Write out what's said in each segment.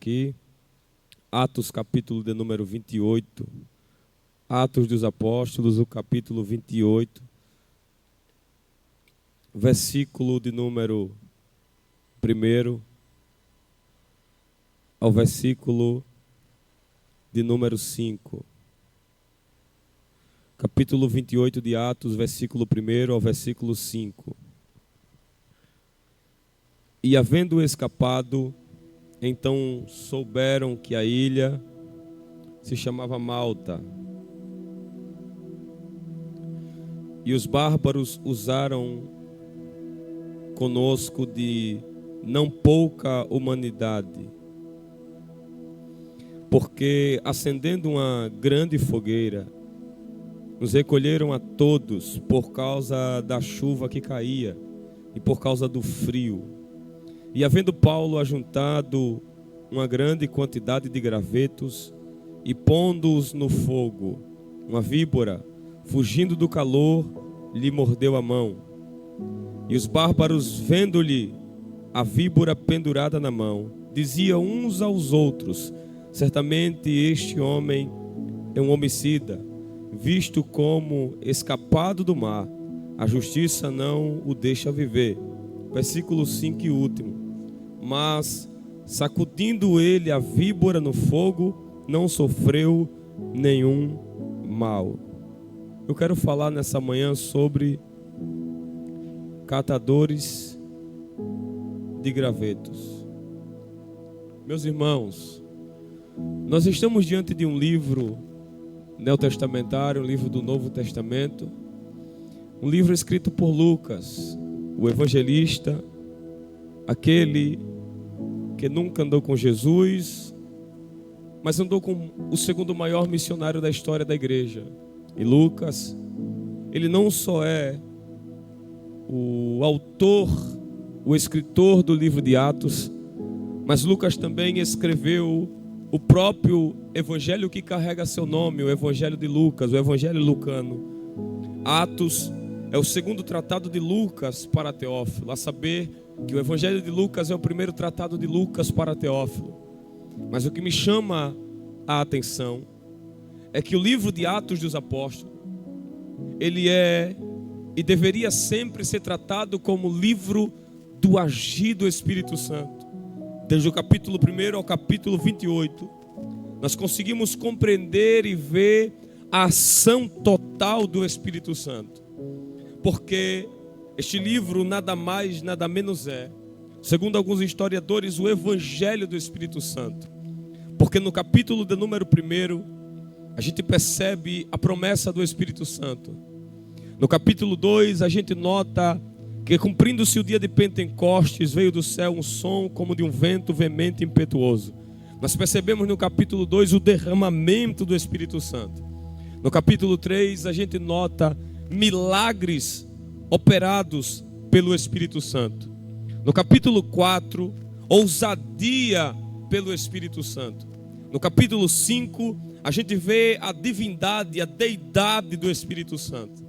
Aqui, Atos capítulo de número 28, Atos dos Apóstolos, o capítulo 28, versículo de número 1 ao versículo de número 5. Capítulo 28 de Atos, versículo 1 ao versículo 5. E havendo escapado, então souberam que a ilha se chamava Malta. E os bárbaros usaram conosco de não pouca humanidade, porque acendendo uma grande fogueira, nos recolheram a todos por causa da chuva que caía e por causa do frio. E havendo Paulo ajuntado uma grande quantidade de gravetos e pondo-os no fogo, uma víbora, fugindo do calor, lhe mordeu a mão. E os bárbaros, vendo-lhe a víbora pendurada na mão, diziam uns aos outros: certamente este homem é um homicida, visto como escapado do mar, a justiça não o deixa viver. Versículo 5 e último. Mas, sacudindo ele a víbora no fogo, não sofreu nenhum mal. Eu quero falar nessa manhã sobre catadores de gravetos. Meus irmãos, nós estamos diante de um livro neotestamentário, um livro do Novo Testamento, um livro escrito por Lucas, o evangelista, aquele que nunca andou com Jesus, mas andou com o segundo maior missionário da história da igreja. E Lucas, ele não só é o autor, o escritor do livro de Atos, mas Lucas também escreveu o próprio evangelho que carrega seu nome, o evangelho de Lucas, o evangelho lucano. Atos é o segundo tratado de Lucas para Teófilo, a saber que o evangelho de Lucas é o primeiro tratado de Lucas para Teófilo. Mas o que me chama a atenção é que o livro de Atos dos Apóstolos, ele é e deveria sempre ser tratado como livro do agir do Espírito Santo. Desde o capítulo 1 ao capítulo 28, nós conseguimos compreender e ver a ação total do Espírito Santo. Porque este livro nada mais, nada menos é, segundo alguns historiadores, o Evangelho do Espírito Santo. Porque no capítulo de número 1, a gente percebe a promessa do Espírito Santo. No capítulo 2, a gente nota que, cumprindo-se o dia de Pentecostes, veio do céu um som como de um vento veemente e impetuoso. Nós percebemos no capítulo 2 o derramamento do Espírito Santo. No capítulo 3, a gente nota milagres operados pelo Espírito Santo. No capítulo 4, ousadia pelo Espírito Santo. No capítulo 5, a gente vê a divindade, a deidade do Espírito Santo.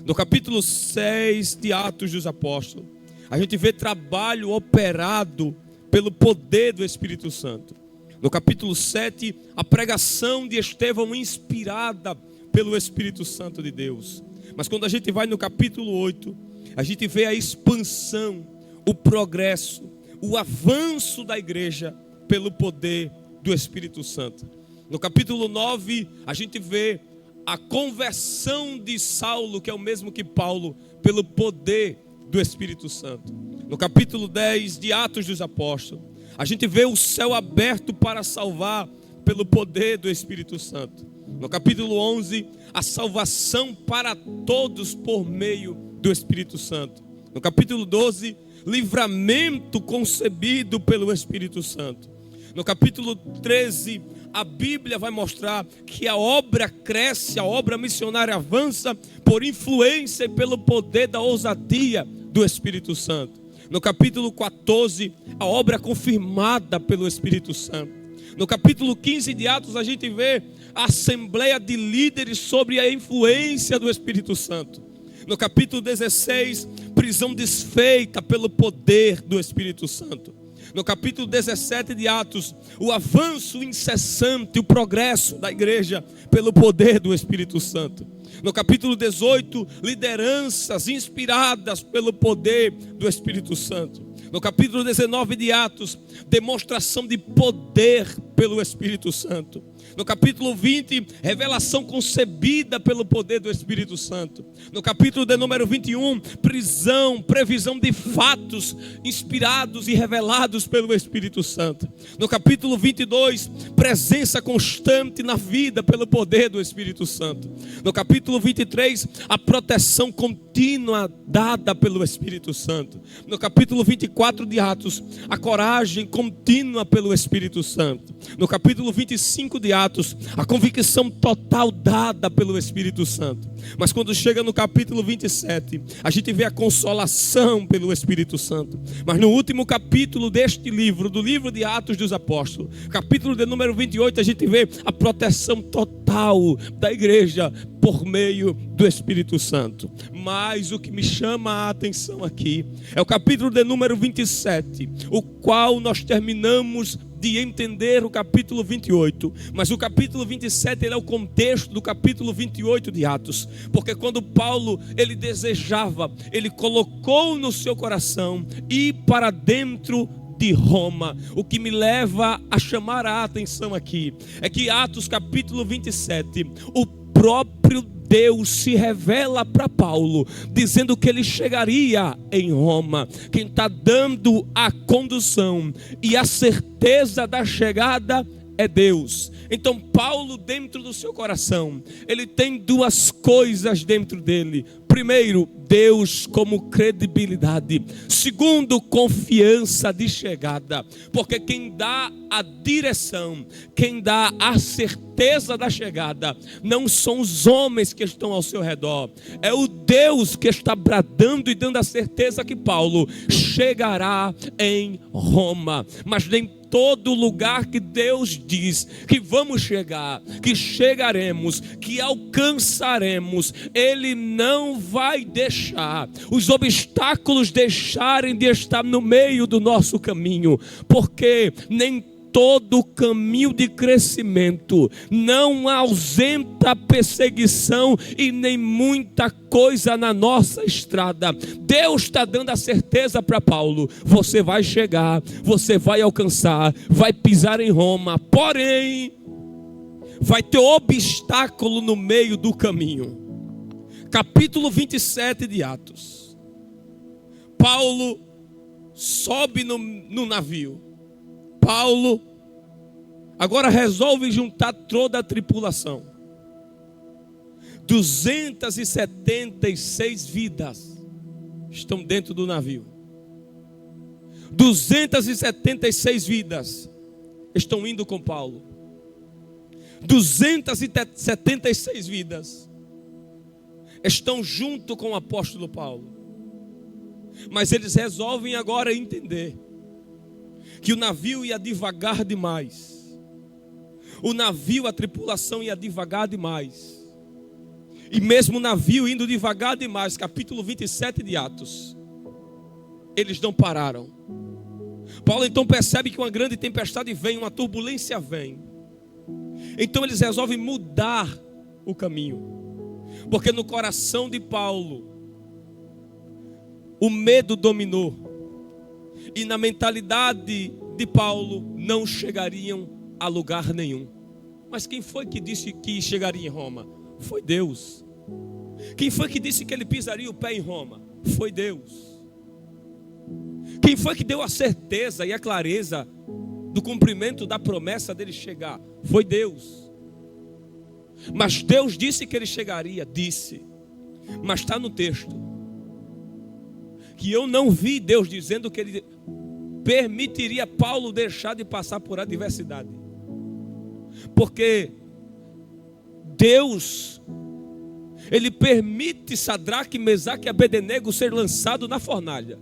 No capítulo 6 de Atos dos Apóstolos, a gente vê trabalho operado pelo poder do Espírito Santo. No capítulo 7, a pregação de Estevão inspirada pelo Espírito Santo de Deus. Mas quando a gente vai no capítulo 8, a gente vê a expansão, o progresso, o avanço da igreja pelo poder do Espírito Santo. No capítulo 9, a gente vê a conversão de Saulo, que é o mesmo que Paulo, pelo poder do Espírito Santo. No capítulo 10 de Atos dos Apóstolos, a gente vê o céu aberto para salvar pelo poder do Espírito Santo. No capítulo 11, a salvação para todos por meio do Espírito Santo. No capítulo 12, livramento concebido pelo Espírito Santo. No capítulo 13, a Bíblia vai mostrar que a obra cresce, a obra missionária avança por influência e pelo poder da ousadia do Espírito Santo. No capítulo 14, a obra é confirmada pelo Espírito Santo. No capítulo 15 de Atos, a gente vê a assembleia de líderes sobre a influência do Espírito Santo. No capítulo 16, prisão desfeita pelo poder do Espírito Santo. No capítulo 17 de Atos, o avanço incessante, o progresso da igreja pelo poder do Espírito Santo. No capítulo 18, lideranças inspiradas pelo poder do Espírito Santo. No capítulo 19 de Atos, demonstração de poder pelo Espírito Santo. No capítulo 20, revelação concebida pelo poder do Espírito Santo. No capítulo de número 21, previsão de fatos inspirados e revelados pelo Espírito Santo. No capítulo 22, presença constante na vida pelo poder do Espírito Santo. No capítulo 23, a proteção contínua dada pelo Espírito Santo. No capítulo 24 de Atos, a coragem contínua pelo Espírito Santo. No capítulo 25 de Atos, a convicção total dada pelo Espírito Santo. Mas quando chega no capítulo 27, a gente vê a consolação pelo Espírito Santo. Mas no último capítulo deste livro, do livro de Atos dos Apóstolos, capítulo de número 28, a gente vê a proteção total da igreja por meio do Espírito Santo. Mas o que me chama a atenção aqui é o capítulo de número 27, o qual nós terminamos de entender o capítulo 28, mas o capítulo 27 ele é o contexto do capítulo 28 de Atos, porque quando Paulo ele desejava, ele colocou no seu coração ir para dentro de Roma. O que me leva a chamar a atenção aqui é que Atos capítulo 27, o próprio Deus se revela para Paulo, dizendo que ele chegaria em Roma. Quem está dando a condução e a certeza da chegada é Deus. Então Paulo, dentro do seu coração, ele tem duas coisas dentro dele. Primeiro, Deus como credibilidade. Segundo, confiança de chegada. Porque quem dá a direção, quem dá a certeza da chegada, não são os homens que estão ao seu redor. É o Deus que está bradando e dando a certeza que Paulo chegará em Roma. Mas nem todo lugar que Deus diz que vamos chegar, que chegaremos, que alcançaremos, Ele não vai deixar os obstáculos deixarem de estar no meio do nosso caminho, porque nem todo caminho de crescimento não ausenta perseguição e nem muita coisa na nossa estrada. Deus está dando a certeza para Paulo: você vai chegar, você vai alcançar, vai pisar em Roma, porém vai ter obstáculo no meio do caminho. Capítulo 27 de Atos. Paulo sobe no navio. Paulo agora resolve juntar toda a tripulação. 276 vidas estão dentro do navio. 276 vidas estão indo com Paulo. 276 vidas estão junto com o apóstolo Paulo. Mas eles resolvem agora entender que o navio ia devagar demais. O navio, a tripulação ia devagar demais. E mesmo o navio indo devagar demais, capítulo 27 de Atos, eles não pararam. Paulo então percebe que uma grande tempestade vem, uma turbulência vem. Então eles resolvem mudar o caminho. Porque no coração de Paulo, o medo dominou. E na mentalidade de Paulo, não chegariam a lugar nenhum. Mas quem foi que disse que chegaria em Roma? Foi Deus. Quem foi que disse que ele pisaria o pé em Roma? Foi Deus. Quem foi que deu a certeza e a clareza do cumprimento da promessa dele chegar? Foi Deus. Mas Deus disse que ele chegaria, disse. Mas está no texto que eu não vi Deus dizendo que ele permitiria Paulo deixar de passar por adversidade. Porque Deus, Ele permite Sadraque, Mesaque e Abednego ser lançado na fornalha,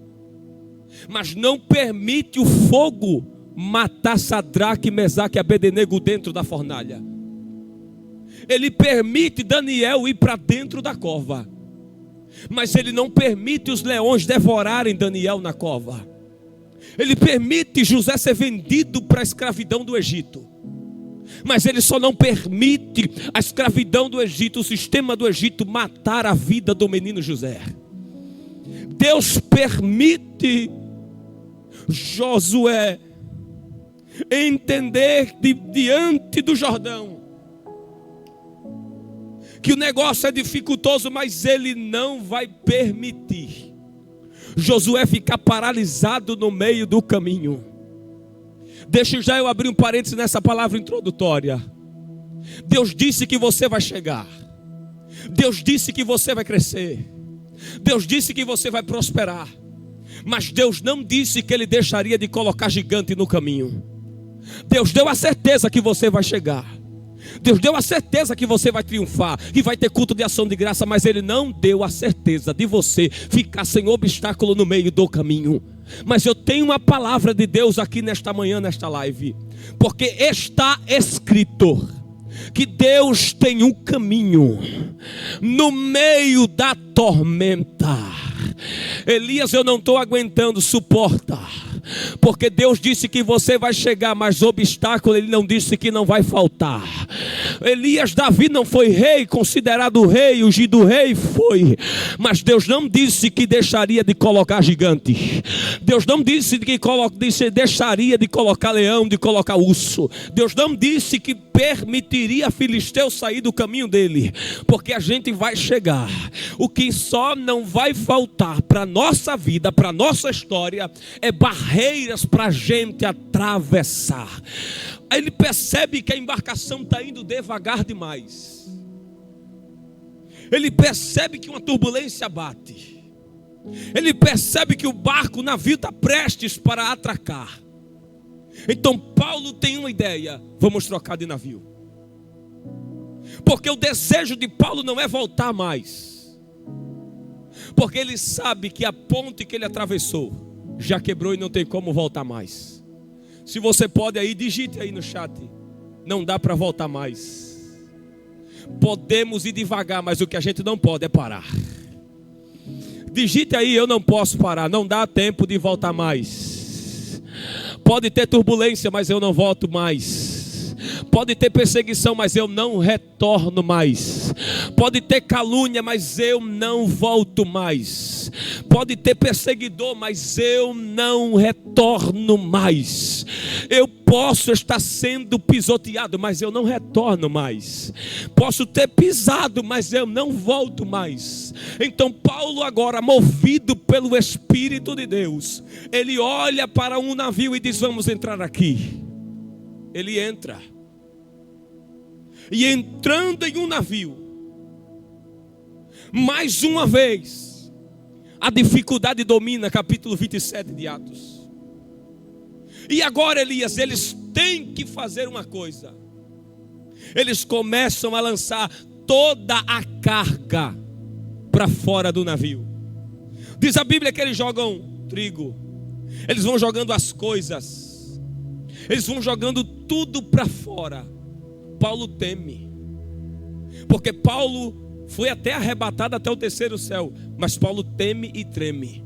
mas não permite o fogo matar Sadraque, Mesaque e Abednego dentro da fornalha. Ele permite Daniel ir para dentro da cova, mas ele não permite os leões devorarem Daniel na cova. Ele permite José ser vendido para a escravidão do Egito. Mas ele só não permite a escravidão do Egito, o sistema do Egito, matar a vida do menino José. Deus permite Josué entender diante do Jordão que o negócio é dificultoso, mas ele não vai permitir Josué ficar paralisado no meio do caminho. Deixa já eu abrir um parênteses nessa palavra introdutória. Deus disse que você vai chegar. Deus disse que você vai crescer. Deus disse que você vai prosperar. Mas Deus não disse que Ele deixaria de colocar gigante no caminho. Deus deu a certeza que você vai chegar. Deus deu a certeza que você vai triunfar, que vai ter culto de ação de graça, mas Ele não deu a certeza de você ficar sem obstáculo no meio do caminho. Mas eu tenho uma palavra de Deus aqui nesta manhã, nesta live, porque está escrito que Deus tem um caminho no meio da tormenta. Elias, eu não estou aguentando, suporta. Porque Deus disse que você vai chegar, mas obstáculo Ele não disse que não vai faltar. Elias, Davi não foi rei, considerado rei, ungido rei foi. Mas Deus não disse que deixaria de colocar gigante. Deus não disse que deixaria de colocar leão, de colocar urso. Deus não disse que permitiria Filisteu sair do caminho dele. Porque a gente vai chegar. O que só não vai faltar para a nossa vida, para a nossa história, é barreiras para a gente atravessar. Aí ele percebe que a embarcação está indo devagar demais. Ele percebe que uma turbulência bate. Ele percebe que o barco, o navio está prestes para atracar. Então Paulo tem uma ideia: vamos trocar de navio. Porque o desejo de Paulo não é voltar mais. Porque ele sabe que a ponte que ele atravessou já quebrou e não tem como voltar mais. Se você pode aí, digite aí no chat: não dá para voltar mais. Podemos ir devagar, mas o que a gente não pode é parar. Digite aí: eu não posso parar, não dá tempo de voltar mais. Pode ter turbulência, mas eu não volto mais. Pode ter perseguição, mas eu não retorno mais. Pode ter calúnia, mas eu não volto mais. Pode ter perseguidor, mas eu não retorno mais. Eu posso estar sendo pisoteado, mas eu não retorno mais. Posso ter pisado, mas eu não volto mais. Então Paulo agora, movido pelo Espírito de Deus, ele olha para um navio e diz: vamos entrar aqui. Ele entra. E entrando em um navio, mais uma vez, a dificuldade domina, capítulo 27 de Atos. E agora, Elias, eles têm que fazer uma coisa. Eles começam a lançar toda a carga para fora do navio. Diz a Bíblia que eles jogam trigo, eles vão jogando as coisas, eles vão jogando tudo para fora. Paulo teme, porque Paulo foi até arrebatado até o terceiro céu, mas Paulo teme e treme,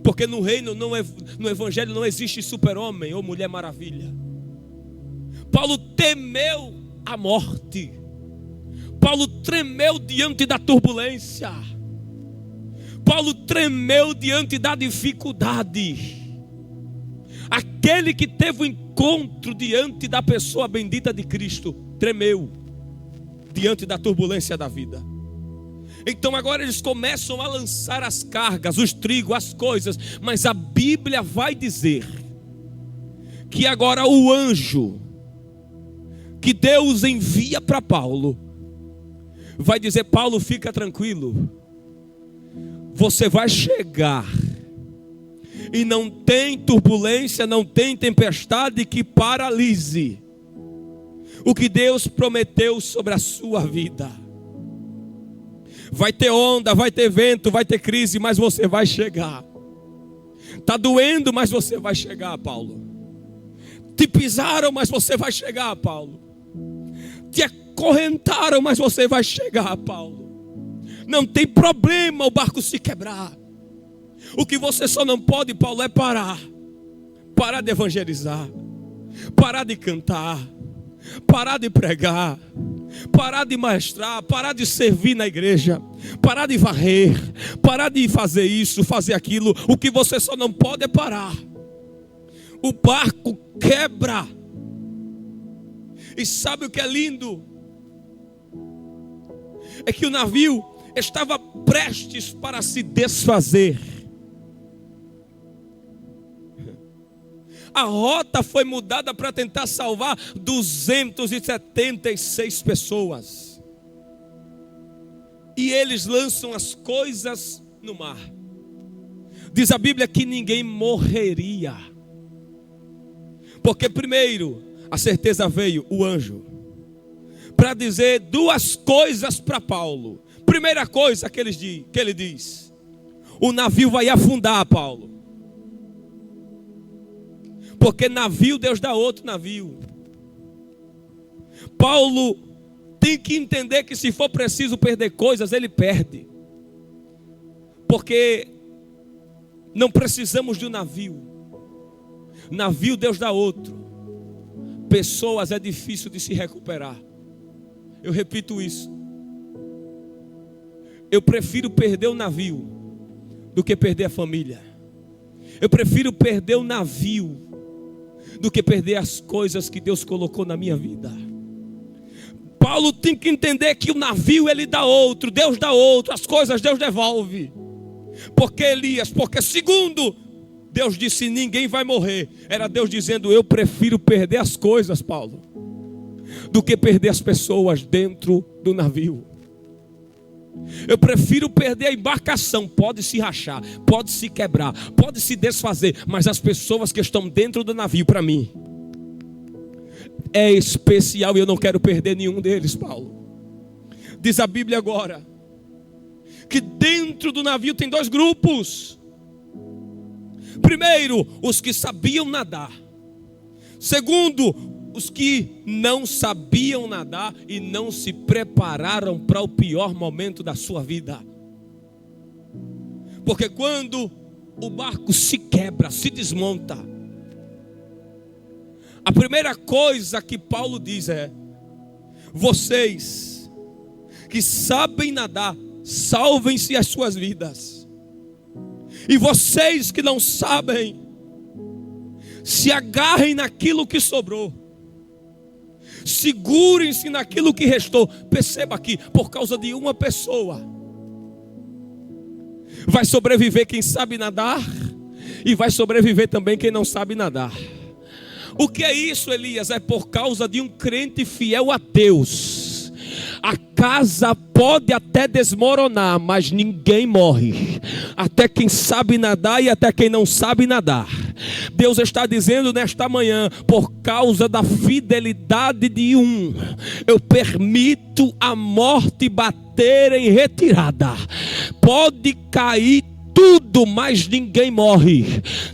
porque no reino, no evangelho não existe super-homem ou mulher maravilha. Paulo temeu a morte, Paulo tremeu diante da turbulência, Paulo tremeu diante da dificuldade. Aquele que teve o encontro diante da pessoa bendita de Cristo tremeu diante da turbulência da vida. Então agora eles começam a lançar as cargas, os trigos, as coisas. Mas a Bíblia vai dizer que agora o anjo que Deus envia para Paulo vai dizer: Paulo, fica tranquilo, você vai chegar. E não tem turbulência, não tem tempestade que paralise o que Deus prometeu sobre a sua vida. Vai ter onda, vai ter vento, vai ter crise, mas você vai chegar. Está doendo, mas você vai chegar, Paulo. Te pisaram, mas você vai chegar, Paulo. Te acorrentaram, mas você vai chegar, Paulo. Não tem problema o barco se quebrar. O que você só não pode, Paulo, é parar. parar de evangelizar, parar de cantar, parar de pregar, parar de maestrar, parar de servir na igreja, parar de varrer, parar de fazer isso, fazer aquilo. O que você só não pode é parar. O barco quebra. E sabe o que é lindo? É que o navio estava prestes para se desfazer. A rota foi mudada para tentar salvar 276 pessoas. E eles lançam as coisas no mar. Diz a Bíblia que ninguém morreria. Porque primeiro, a certeza veio, o anjo, para dizer duas coisas para Paulo. Primeira coisa que ele diz: o navio vai afundar, Paulo. Porque navio Deus dá outro navio. Paulo tem que entender que se for preciso perder coisas, ele perde. Porque não precisamos de um navio. Navio Deus dá outro. Pessoas é difícil de se recuperar. Eu repito isso. Eu prefiro perder o navio do que perder a família. Eu prefiro perder o navio do que perder as coisas que Deus colocou na minha vida. Paulo tem que entender que o navio ele dá outro, Deus dá outro, as coisas Deus devolve. Porque Elias, porque segundo Deus disse ninguém vai morrer, era Deus dizendo eu prefiro perder as coisas, Paulo, do que perder as pessoas dentro do navio. Eu prefiro perder a embarcação, pode se rachar, pode se quebrar, pode se desfazer, mas as pessoas que estão dentro do navio, para mim, é especial e eu não quero perder nenhum deles, Paulo. Diz a Bíblia agora, que dentro do navio tem dois grupos. Primeiro, os que sabiam nadar. Segundo, os que não sabiam nadar e não se prepararam para o pior momento da sua vida. Porque quando o barco se quebra, se desmonta, a primeira coisa que Paulo diz é: vocês que sabem nadar, salvem-se as suas vidas. E vocês que não sabem, se agarrem naquilo que sobrou. Segurem-se naquilo que restou. Perceba aqui, por causa de uma pessoa vai sobreviver quem sabe nadar, e vai sobreviver também quem não sabe nadar. O que é isso, Elias? É por causa de um crente fiel a Deus. A casa pode até desmoronar, mas ninguém morre. Até quem sabe nadar e até quem não sabe nadar. Deus está dizendo nesta manhã, por causa da fidelidade de um, eu permito a morte bater em retirada. Pode cair tudo, mas ninguém morre.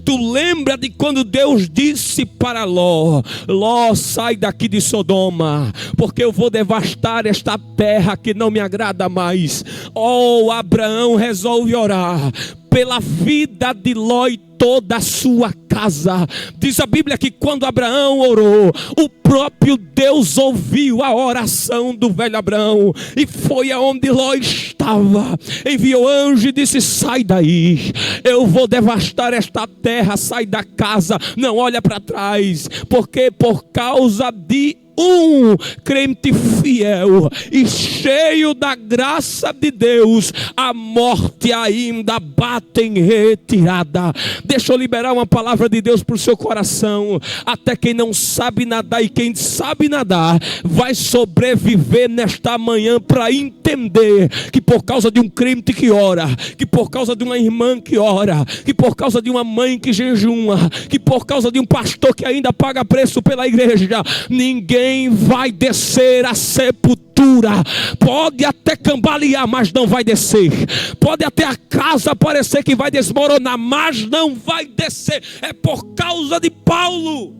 Tu lembra de quando Deus disse para Ló: Ló, sai daqui de Sodoma, porque eu vou devastar esta terra que não me agrada mais. Oh, Abraão resolve orar pela vida de Ló e toda a sua casa. Diz a Bíblia que quando Abraão orou, o próprio Deus ouviu a oração do velho Abraão, e foi aonde Ló estava, enviou anjo e disse: sai daí, eu vou devastar esta terra, sai da casa, não olha para trás, porque por causa de um crente fiel e cheio da graça de Deus, a morte ainda bate em retirada. Deixa eu liberar uma palavra de Deus para o seu coração. Até quem não sabe nadar e quem sabe nadar vai sobreviver nesta manhã para entender que por causa de um crente que ora, que por causa de uma irmã que ora, que por causa de uma mãe que jejuma, que por causa de um pastor que ainda paga preço pela igreja, ninguém vai descer a sepultura. Pode até cambalear, mas não vai descer. Pode até a casa parecer que vai desmoronar, mas não vai descer. É por causa de Paulo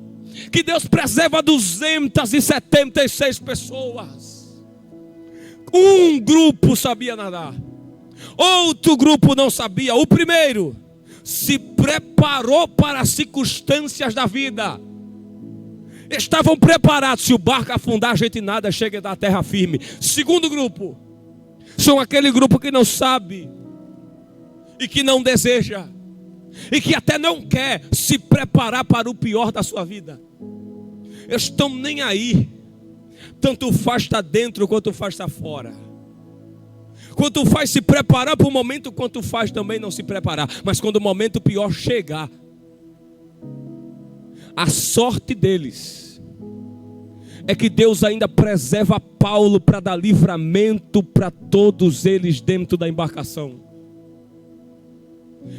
que Deus preserva 276 pessoas. Um grupo sabia nadar, outro grupo não sabia. O primeiro se preparou para as circunstâncias da vida. Estavam preparados. Se o barco afundar, a gente nada, chega da terra firme. Segundo grupo, são aquele grupo que não sabe e que não deseja e que até não quer se preparar para o pior da sua vida. Eles estão nem aí. Tanto faz estar dentro quanto faz estar fora. Quanto faz se preparar para o momento, quanto faz também não se preparar. Mas quando o momento pior chegar, a sorte deles é que Deus ainda preserva Paulo para dar livramento para todos eles dentro da embarcação.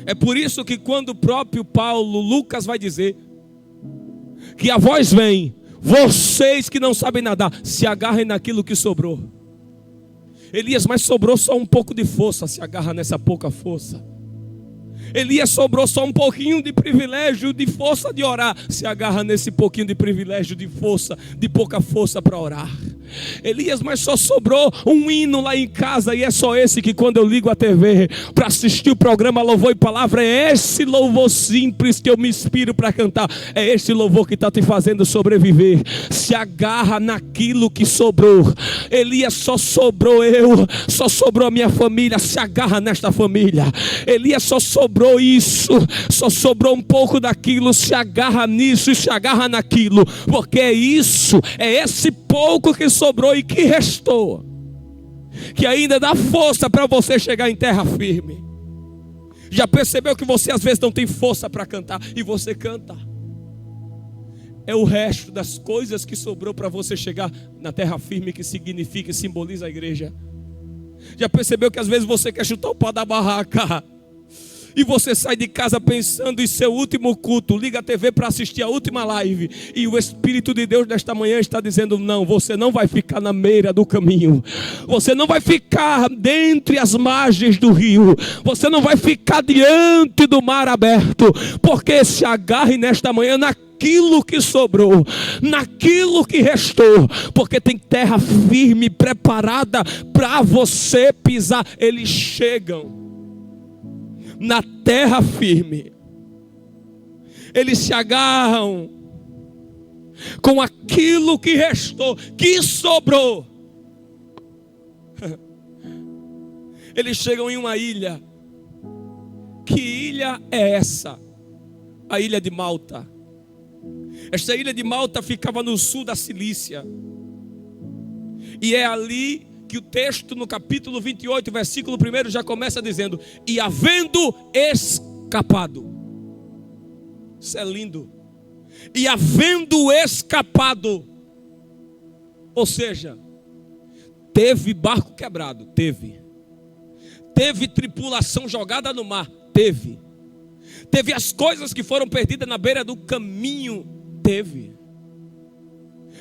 É por isso que quando o próprio Paulo, Lucas vai dizer que a voz vem: vocês que não sabem nadar, se agarrem naquilo que sobrou. Elias, mas sobrou só um pouco de força, se agarra nessa pouca força. Elias, sobrou só um pouquinho de privilégio, de força de orar, se agarra nesse pouquinho de privilégio, de força, de pouca força para orar. Elias, mas só sobrou um hino lá em casa, e é só esse que quando eu ligo a TV para assistir o programa Louvor e Palavra, é esse louvor simples que eu me inspiro para cantar. É esse louvor que está te fazendo sobreviver. Se agarra naquilo que sobrou. Elias, só sobrou eu, só sobrou a minha família, se agarra nesta família. Elias, só sobrou isso, só sobrou um pouco daquilo, se agarra nisso e se agarra naquilo, porque é isso, é esse pouco que sobrou e que restou, que ainda dá força para você chegar em terra firme. Já percebeu que você às vezes não tem força para cantar e você canta? É o resto das coisas que sobrou para você chegar na terra firme, que significa e simboliza a igreja. Já percebeu que às vezes você quer chutar o pau da barraca e você sai de casa pensando em seu último culto, liga a TV para assistir a última live, e o Espírito de Deus nesta manhã está dizendo: não, você não vai ficar na beira do caminho, você não vai ficar dentre as margens do rio, você não vai ficar diante do mar aberto, porque se agarre nesta manhã naquilo que sobrou, naquilo que restou, porque tem terra firme preparada para você pisar. Eles chegam na terra firme, eles se agarram com aquilo que restou, que sobrou. Eles chegam em uma ilha. Que ilha é essa? A ilha de Malta. Esta ilha de Malta ficava no sul da Cilícia, e é ali que o texto no capítulo 28, versículo 1 já começa dizendo: e havendo escapado. Isso é lindo. E havendo escapado, ou seja, teve barco quebrado, teve tripulação jogada no mar, teve as coisas que foram perdidas na beira do caminho, teve.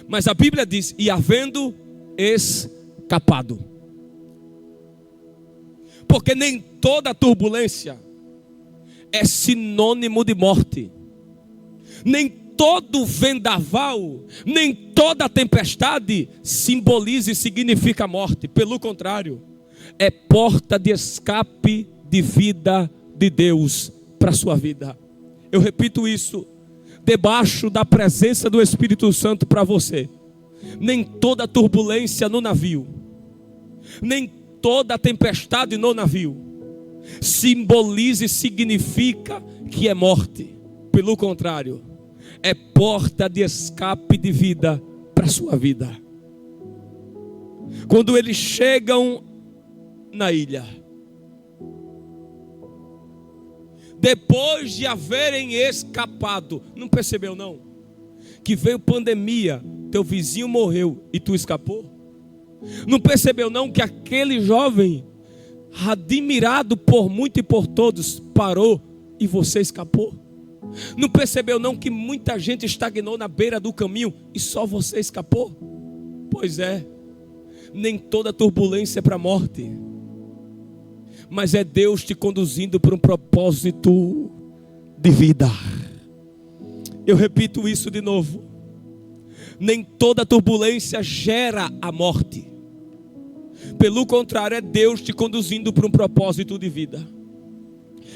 Mas a Bíblia diz: e havendo escapado. Porque nem toda turbulência é sinônimo de morte. Nem todo vendaval, nem toda tempestade simboliza e significa morte. Pelo contrário, é porta de escape de vida de Deus para a sua vida. Eu repito isso, debaixo da presença do Espírito Santo para você. Nem toda turbulência no navio, nem toda tempestade no navio simboliza e significa que é morte. Pelo contrário, é porta de escape de vida para a sua vida. Quando eles chegam na ilha, depois de haverem escapado, não percebeu não? Que veio pandemia, teu vizinho morreu e tu escapou? Não percebeu não que aquele jovem, admirado por muito e por todos, parou e você escapou? Não percebeu não que muita gente estagnou na beira do caminho e só você escapou? Pois é, nem toda turbulência é para a morte, mas é Deus te conduzindo para um propósito de vida. Eu repito isso de novo: nem toda turbulência gera a morte. Pelo contrário, é Deus te conduzindo para um propósito de vida.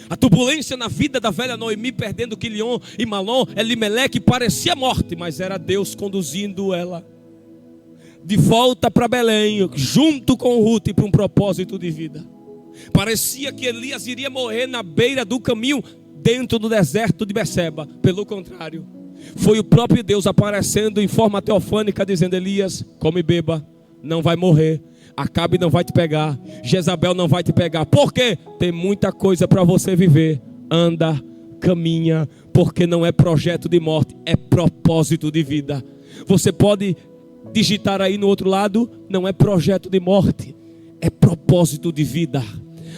A turbulência na vida da velha Noemi, perdendo Quilion e Malom, Elimeleque, parecia morte, mas era Deus conduzindo ela de volta para Belém, junto com Ruth, para um propósito de vida. Parecia que Elias iria morrer na beira do caminho, dentro do deserto de Beceba. Pelo contrário, foi o próprio Deus aparecendo em forma teofânica, dizendo: Elias, come e beba, não vai morrer. Acabe não vai te pegar, Jezabel não vai te pegar. Por quê? Tem muita coisa para você viver. Anda, caminha, porque não é projeto de morte, é propósito de vida. Você pode digitar aí no outro lado: não é projeto de morte, é propósito de vida.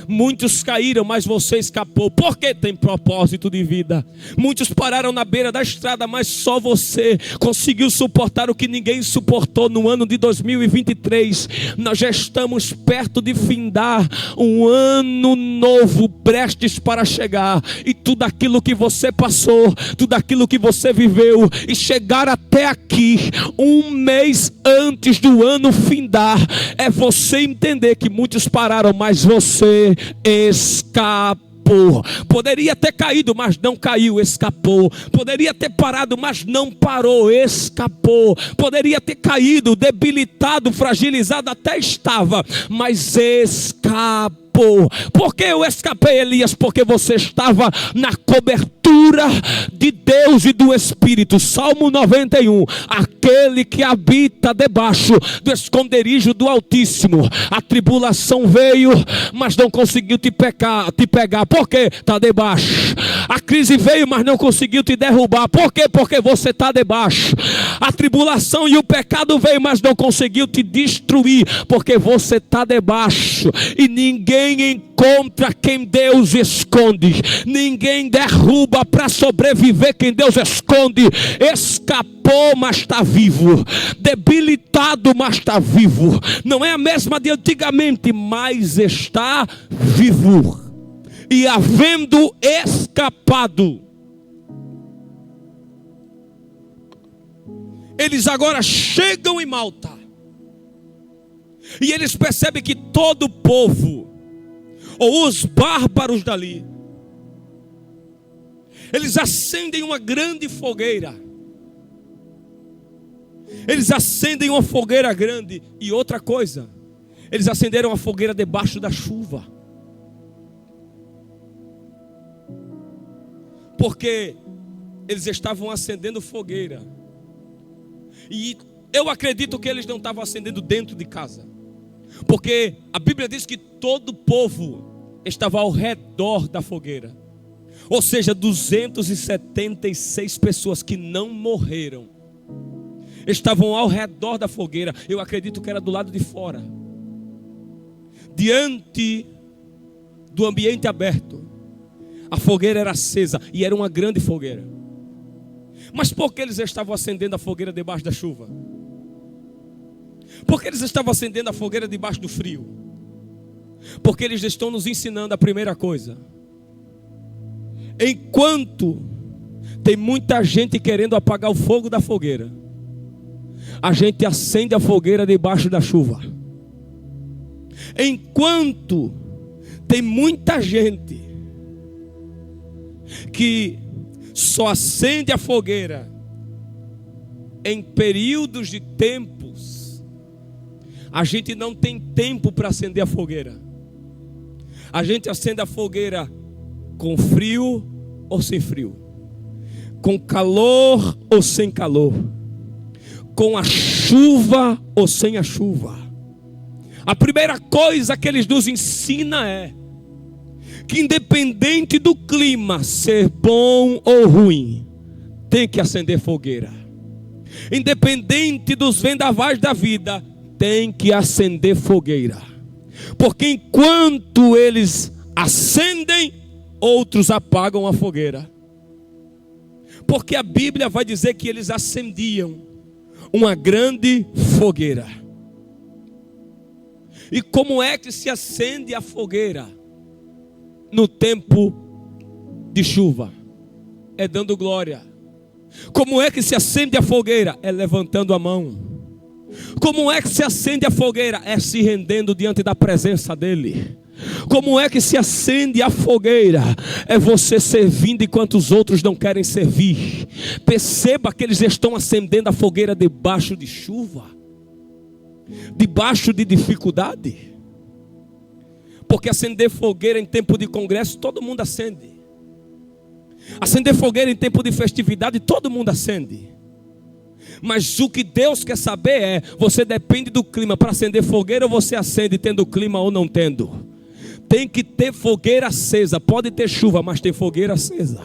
Muitos caíram, mas você escapou, porque tem propósito de vida. Muitos pararam na beira da estrada, mas só você conseguiu suportar o que ninguém suportou no ano de 2023. Nós já estamos perto de findar um ano novo, prestes para chegar. E tudo aquilo que você passou, tudo aquilo que você viveu, e chegar até aqui, um mês antes do ano findar, é você entender que muitos pararam, mas você escapou. Poderia ter caído, mas não caiu, escapou. Poderia ter parado, mas não parou, escapou. Poderia ter caído, debilitado, fragilizado, até estava, mas escapou. Por que eu escapei, Elias? Porque você estava na cobertura de Deus e do Espírito. Salmo 91: aquele que habita debaixo do esconderijo do Altíssimo. A tribulação veio, mas não conseguiu te pegar. Por quê? Está debaixo. A crise veio, mas não conseguiu te derrubar. Por quê? Porque você está debaixo. A tribulação e o pecado veio, mas não conseguiu te destruir, porque você está debaixo. E ninguém encontra quem Deus esconde. Ninguém derruba para sobreviver quem Deus esconde. Escapou, mas está vivo. Debilitado, mas está vivo. Não é a mesma de antigamente, mas está vivo. E havendo escapado, eles agora chegam em Malta. E eles percebem que todo o povo, ou os bárbaros dali, eles acendem uma grande fogueira. Eles acendem uma fogueira grande. E outra coisa, eles acenderam a fogueira debaixo da chuva. Porque eles estavam acendendo fogueira. E eu acredito que eles não estavam acendendo dentro de casa. Porque a Bíblia diz que todo o povo estava ao redor da fogueira. Ou seja, 276 pessoas que não morreram estavam ao redor da fogueira. Eu acredito que era do lado de fora, diante do ambiente aberto. A fogueira era acesa e era uma grande fogueira. Mas por que eles estavam acendendo a fogueira debaixo da chuva? Por que eles estavam acendendo a fogueira debaixo do frio? Porque eles estão nos ensinando a primeira coisa. Enquanto tem muita gente querendo apagar o fogo da fogueira, a gente acende a fogueira debaixo da chuva. Enquanto tem muita gente que só acende a fogueira em períodos de tempos, a gente não tem tempo para acender a fogueira. A gente acende a fogueira com frio ou sem frio, com calor ou sem calor, com a chuva ou sem a chuva. A primeira coisa que eles nos ensinam é que independente do clima ser bom ou ruim, tem que acender fogueira. Independente dos vendavais da vida, tem que acender fogueira. Porque enquanto eles acendem, outros apagam a fogueira. Porque a Bíblia vai dizer que eles acendiam uma grande fogueira. E como é que se acende a fogueira no tempo de chuva? É dando glória. Como é que se acende a fogueira? É levantando a mão. Como é que se acende a fogueira? É se rendendo diante da presença dele. Como é que se acende a fogueira? É você servindo enquanto os outros não querem servir. Perceba que eles estão acendendo a fogueira debaixo de chuva, debaixo de dificuldade. Porque acender fogueira em tempo de congresso, todo mundo acende. Acender fogueira em tempo de festividade, todo mundo acende. Mas o que Deus quer saber é: você depende do clima para acender fogueira, ou você acende tendo clima ou não tendo? Tem que ter fogueira acesa. Pode ter chuva, mas tem fogueira acesa.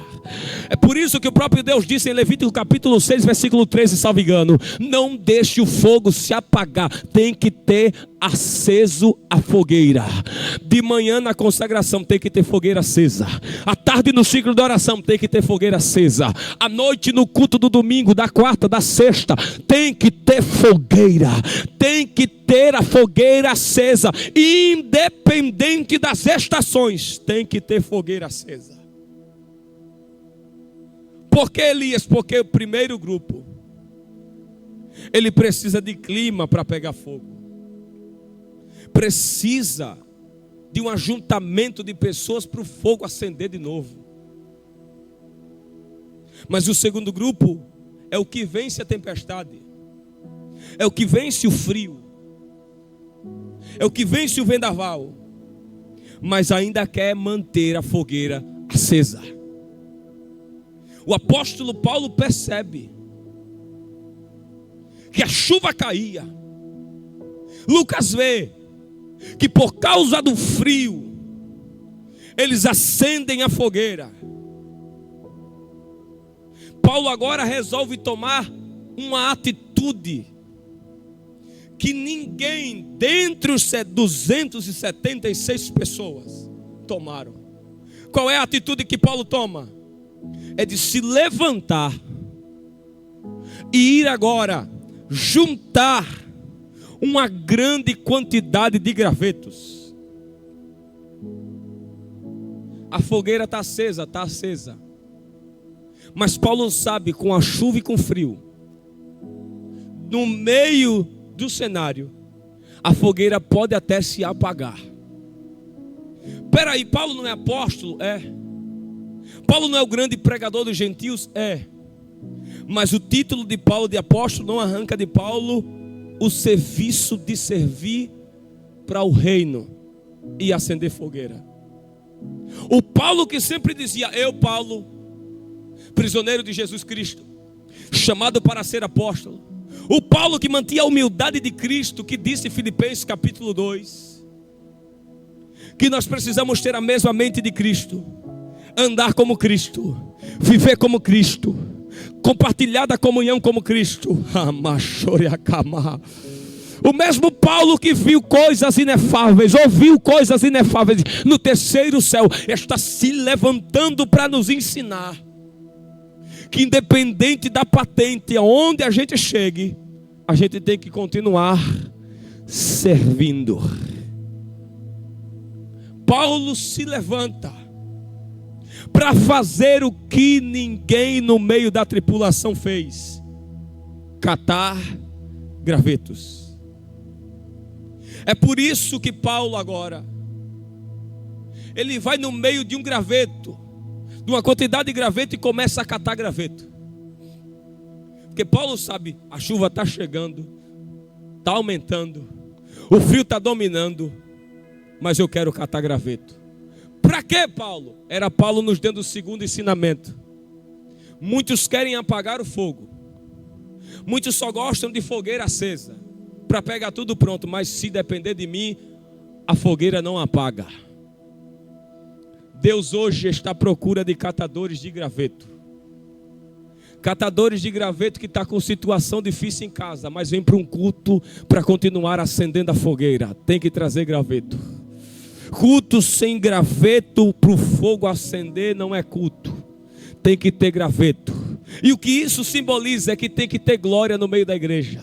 É por isso que o próprio Deus disse em Levítico capítulo 6, versículo 13, salvo engano: não deixe o fogo se apagar. Tem que ter aceso a fogueira. De manhã na consagração tem que ter fogueira acesa. À tarde no ciclo de oração tem que ter fogueira acesa. À noite no culto do domingo, da quarta, da sexta, tem que ter fogueira. Tem que ter a fogueira acesa. Independente das estações, tem que ter fogueira acesa. Por que, Elias? Porque o primeiro grupo, ele precisa de clima para pegar fogo. Precisa de um ajuntamento de pessoas para o fogo acender de novo. Mas o segundo grupo é o que vence a tempestade, é o que vence o frio, é o que vence o vendaval, mas ainda quer manter a fogueira acesa. O apóstolo Paulo percebe que a chuva caía. Lucas vê que por causa do frio, eles acendem a fogueira. Paulo agora resolve tomar uma atitude que ninguém dentre os 276 pessoas tomaram. Qual é a atitude que Paulo toma? É de se levantar e ir agora juntar uma grande quantidade de gravetos. A fogueira está acesa, está acesa. Mas Paulo sabe, com a chuva e com o frio, no meio do cenário, a fogueira pode até se apagar. Peraí, Paulo não é apóstolo? É. Paulo não é o grande pregador dos gentios? É. Mas o título de Paulo de apóstolo não arranca de Paulo o serviço de servir para o reino e acender fogueira. O Paulo que sempre dizia: eu, Paulo, prisioneiro de Jesus Cristo, chamado para ser apóstolo. O Paulo que mantinha a humildade de Cristo, que disse em Filipenses capítulo 2, que nós precisamos ter a mesma mente de Cristo, andar como Cristo, viver como Cristo, compartilhar da comunhão como Cristo. O mesmo Paulo que viu coisas inefáveis, ouviu coisas inefáveis no terceiro céu, está se levantando para nos ensinar que independente da patente, aonde a gente chegue, a gente tem que continuar servindo. Paulo se levanta para fazer o que ninguém no meio da tripulação fez: catar gravetos. É por isso que Paulo agora, ele vai no meio de um graveto, de uma quantidade de graveto, e começa a catar graveto. Porque Paulo sabe, a chuva está chegando, está aumentando, o frio está dominando, mas eu quero catar graveto. Para quê, Paulo? Era Paulo nos dando o segundo ensinamento. Muitos querem apagar o fogo, muitos só gostam de fogueira acesa, para pegar tudo pronto, mas se depender de mim, a fogueira não apaga. Deus hoje está à procura de catadores de graveto. Catadores de graveto que está com situação difícil em casa, mas vem para um culto para continuar acendendo a fogueira. Tem que trazer graveto. Culto sem graveto para o fogo acender não é culto. Tem que ter graveto. E o que isso simboliza é que tem que ter glória no meio da igreja.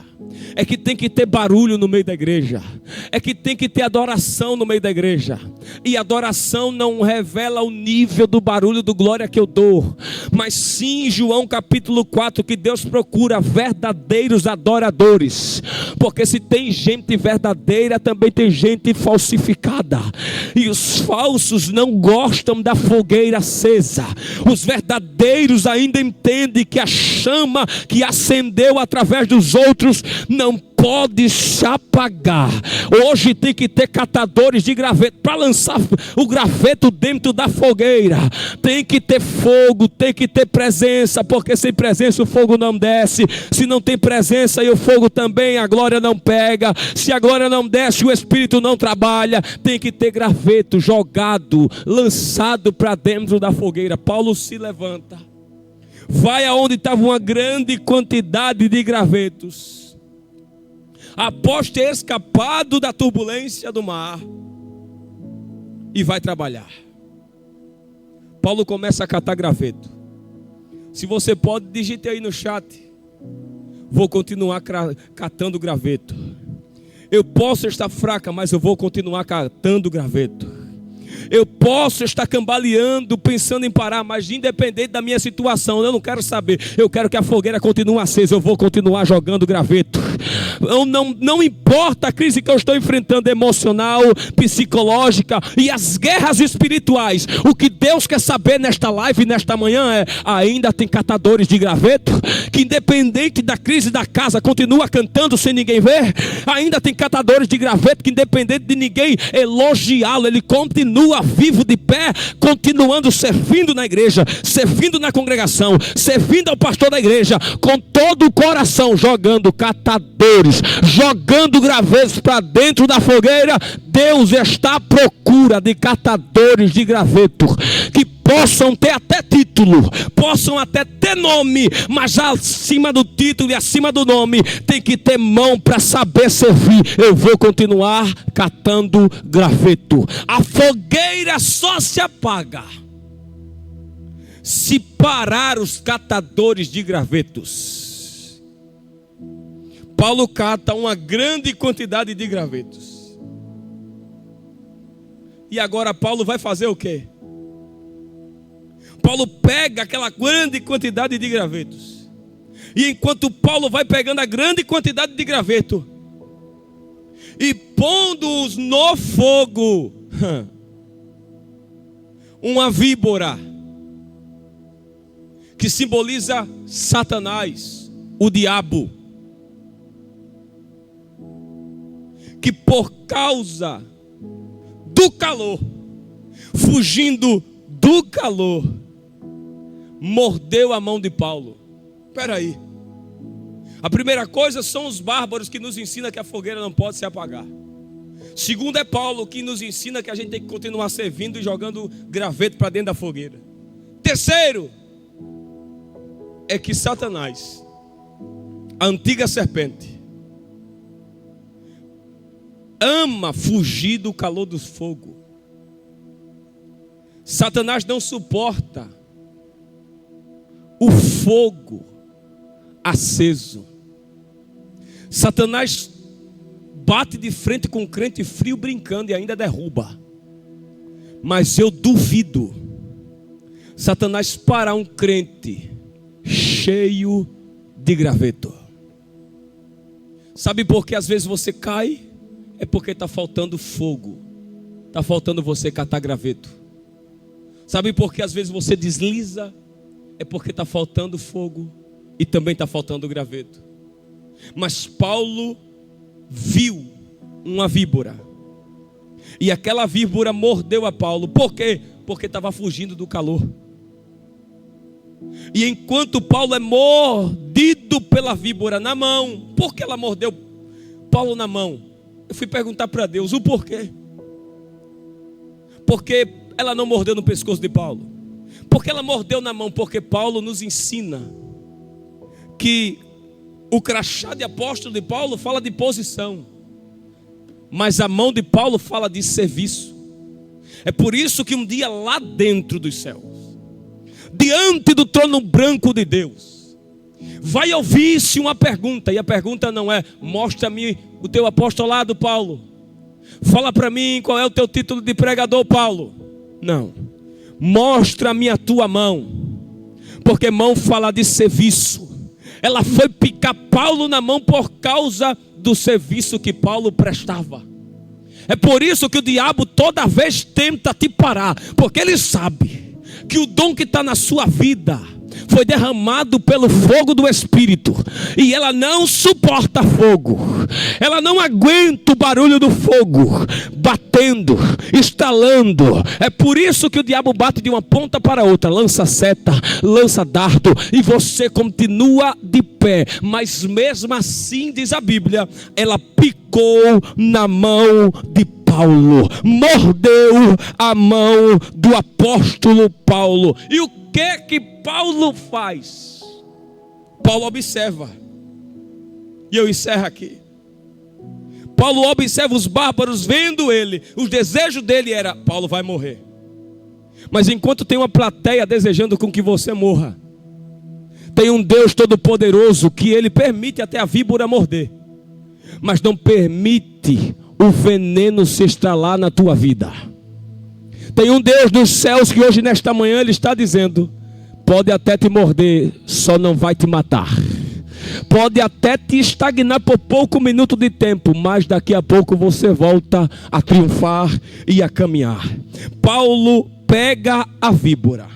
É que tem que ter barulho no meio da igreja. É que tem que ter adoração no meio da igreja. E adoração não revela o nível do barulho do glória que eu dou, mas sim, João capítulo 4, que Deus procura verdadeiros adoradores. Porque se tem gente verdadeira, também tem gente falsificada. E os falsos não gostam da fogueira acesa. Os verdadeiros ainda entendem que a chama que acendeu através dos outros não pode se apagar. Hoje tem que ter catadores de graveto para lançar o graveto dentro da fogueira. Tem que ter fogo, tem que ter presença, porque sem presença o fogo não desce. Se não tem presença e o fogo também, a glória não pega. Se a glória não desce, o Espírito não trabalha. Tem que ter graveto jogado, lançado para dentro da fogueira. Paulo se levanta, vai aonde estava uma grande quantidade de gravetos, após ter escapado da turbulência do mar, e vai trabalhar. Paulo começa a catar graveto. Se você pode, digite aí no chat: vou continuar catando graveto. Eu posso estar fraca, mas eu vou continuar catando graveto. Eu posso estar cambaleando, pensando em parar, mas independente da minha situação, eu não quero saber. Eu quero que a fogueira continue acesa. Eu vou continuar jogando graveto. Não importa a crise que eu estou enfrentando, emocional, psicológica e as guerras espirituais. O que Deus quer saber nesta live, nesta manhã, é: ainda tem catadores de graveto que, independente da crise da casa, continua cantando sem ninguém ver? Ainda tem catadores de graveto que, independente de ninguém elogiá-lo, ele continua vivo de pé, continuando servindo na igreja, servindo na congregação, servindo ao pastor da igreja, com todo o coração, jogando catadores, jogando gravetos para dentro da fogueira. Deus está à procura de catadores de graveto que possam ter até título, possam até ter nome, mas acima do título e acima do nome tem que ter mão para saber servir. Eu vou continuar catando graveto. A fogueira só se apaga se parar os catadores de gravetos. Paulo cata uma grande quantidade de gravetos. E agora Paulo vai fazer o quê? Paulo pega aquela grande quantidade de gravetos, e enquanto Paulo vai pegando a grande quantidade de graveto e pondo-os no fogo, uma víbora, que simboliza Satanás, o diabo, que por causa do calor, fugindo do calor, mordeu a mão de Paulo. Espera aí. A primeira coisa são os bárbaros, que nos ensina que a fogueira não pode se apagar. Segundo é Paulo, que nos ensina que a gente tem que continuar servindo e jogando graveto para dentro da fogueira. Terceiro é que Satanás, a antiga serpente, ama fugir do calor do fogo. Satanás não suporta o fogo aceso. Satanás bate de frente com um crente frio brincando e ainda derruba. Mas eu duvido Satanás parar um crente cheio de graveto. Sabe por que às vezes você cai? É porque está faltando fogo. Está faltando você catar graveto. Sabe por que às vezes você desliza? É porque está faltando fogo e também está faltando graveto. Mas Paulo viu uma víbora, e aquela víbora mordeu a Paulo. Por quê? Porque estava fugindo do calor. E enquanto Paulo é mordido pela víbora na mão, por que ela mordeu Paulo na mão? Eu fui perguntar para Deus o porquê. Porque ela não mordeu no pescoço de Paulo? Porque ela mordeu na mão? Porque Paulo nos ensina que o crachá de apóstolo de Paulo fala de posição, mas a mão de Paulo fala de serviço. É por isso que um dia lá dentro dos céus, diante do trono branco de Deus, vai ouvir-se uma pergunta. E a pergunta não é: mostra-me o teu apostolado, Paulo. Fala para mim qual é o teu título de pregador, Paulo. Não. Mostra-me a tua mão. Porque mão fala de serviço. Ela foi picar Paulo na mão por causa do serviço que Paulo prestava. É por isso que o diabo toda vez tenta te parar. Porque ele sabe que o dom que está na sua vida foi derramado pelo fogo do Espírito, e ela não suporta fogo, ela não aguenta o barulho do fogo batendo, estalando. É por isso que o diabo bate de uma ponta para outra, lança seta, lança dardo, e você continua de pé. Mas mesmo assim, diz a Bíblia, ela picou na mão de Paulo, mordeu a mão do apóstolo Paulo. E o que Paulo faz? Paulo observa. E eu encerro aqui. Paulo observa os bárbaros vendo ele. O desejo dele era: Paulo vai morrer. Mas enquanto tem uma plateia desejando com que você morra, tem um Deus todo-poderoso que ele permite até a víbora morder, mas não permite o veneno se instalar na tua vida. Tem um Deus dos céus que hoje nesta manhã ele está dizendo: pode até te morder, só não vai te matar. Pode até te estagnar por pouco minuto de tempo, mas daqui a pouco você volta a triunfar e a caminhar. Paulo pega a víbora,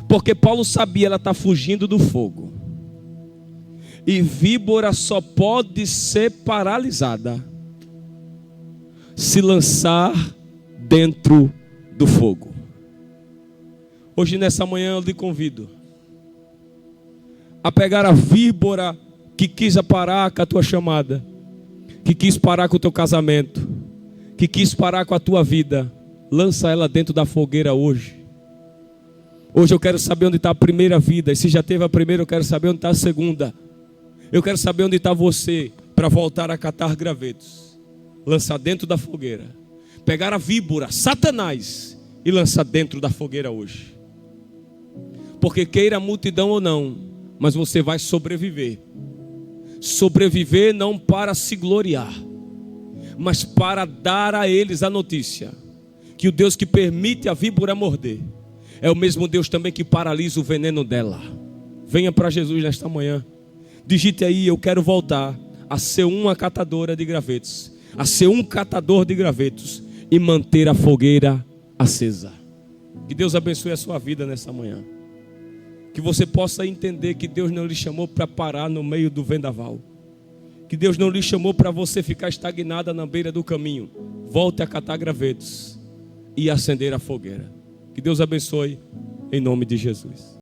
porque Paulo sabia, ela está fugindo do fogo. E víbora só pode ser paralisada se lançar dentro do fogo. Hoje nessa manhã eu lhe convido a pegar a víbora que quis parar com a tua chamada, que quis parar com o teu casamento, que quis parar com a tua vida. Lança ela dentro da fogueira hoje. Hoje eu quero saber onde está a primeira vida. E se já teve a primeira, eu quero saber onde está a segunda. Eu quero saber onde está você para voltar a catar gravetos. Lançar dentro da fogueira. Pegar a víbora, Satanás, e lançar dentro da fogueira hoje. Porque queira a multidão ou não, mas você vai sobreviver. Sobreviver não para se gloriar, mas para dar a eles a notícia que o Deus que permite a víbora morder é o mesmo Deus também que paralisa o veneno dela. Venha para Jesus nesta manhã. Digite aí: eu quero voltar a ser uma catadora de gravetos, a ser um catador de gravetos e manter a fogueira acesa. Que Deus abençoe a sua vida nessa manhã. Que você possa entender que Deus não lhe chamou para parar no meio do vendaval. Que Deus não lhe chamou para você ficar estagnada na beira do caminho. Volte a catar gravetos e acender a fogueira. Que Deus abençoe em nome de Jesus.